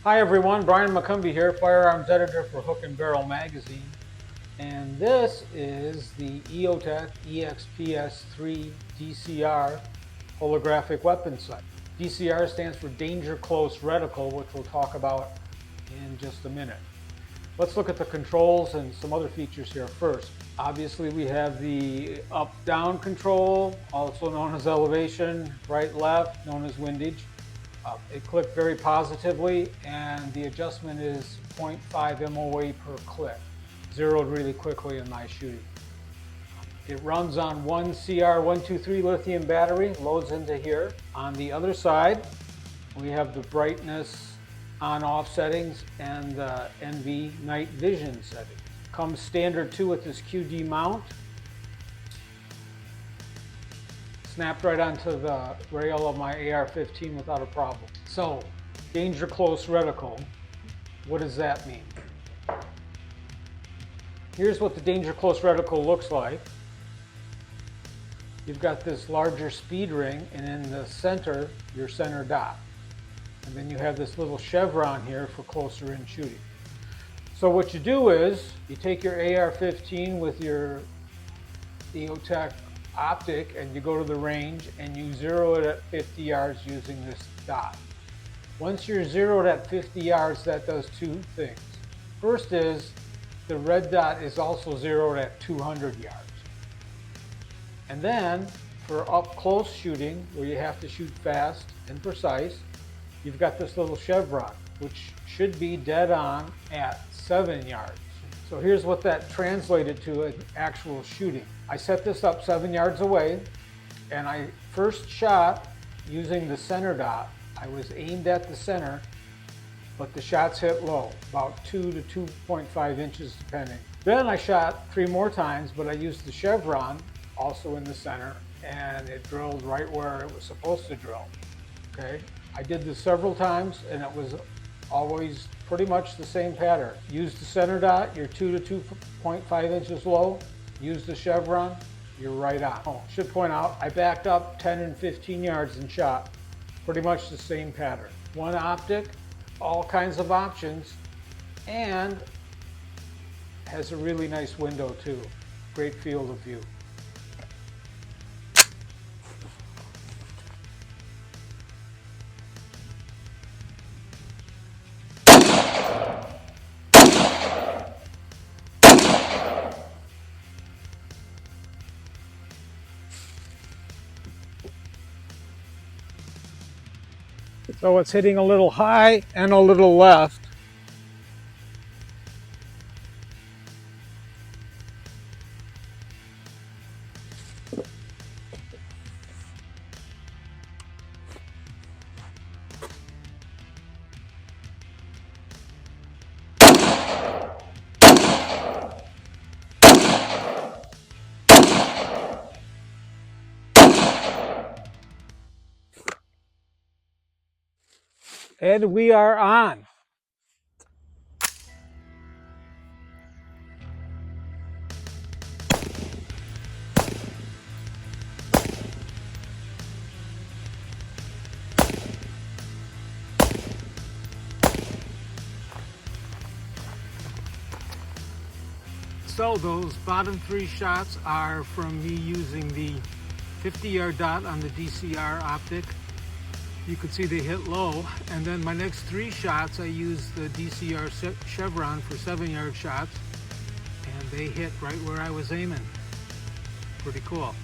Hi everyone, Brian McCumbee here, firearms editor for Hook and Barrel magazine. And this is the EOTECH EXPS3 DCR holographic weapon sight. DCR stands for Danger Close Reticle, which we'll talk about in just a minute. Let's look at the controls and some other features here first. Obviously we have the up-down control, also known as elevation, right-left, known as windage. It clicked very positively, and the adjustment is 0.5 MOA per click, zeroed really quickly in my shooting. It runs on one CR123 lithium battery, loads into here. On the other side, we have the brightness on-off settings and the NV night vision setting. Comes standard too with this QD mount. Snapped right onto the rail of my AR-15 without a problem. So, danger close reticle, what does that mean? Here's what the danger close reticle looks like. You've got this larger speed ring, and in the center, your center dot. And then you have this little chevron here for closer in shooting. So what you do is, you take your AR-15 with your EOTECH Optic and you go to the range and you zero it at 50 yards using this dot. Once you're zeroed at 50 yards, that does two things. First is the red dot is also zeroed at 200 yards. And then for up close shooting, where you have to shoot fast and precise, you've got this little chevron, which should be dead on at 7 yards. So here's what that translated to in actual shooting. I set this up 7 yards away, and I first shot using the center dot. I was aimed at the center, but the shots hit low, about 2 to 2.5 inches depending. Then I shot 3 more times, but I used the chevron, also in the center, and it drilled right where it was supposed to drill. Okay, I did this several times, and it was always pretty much the same pattern. Use the center dot, you're 2 to 2.5 inches low. Use the chevron, you're right on. Oh, should point out, I backed up 10 and 15 yards and shot. Pretty much the same pattern. One optic, all kinds of options, and has a really nice window too. Great field of view. So it's hitting a little high and a little left. And we are on. So those bottom 3 shots are from me using the 50-yard dot on the DCR Optic. You can see they hit low, and then my next 3 shots I used the DCR chevron for 7-yard shots, and they hit right where I was aiming. Pretty cool.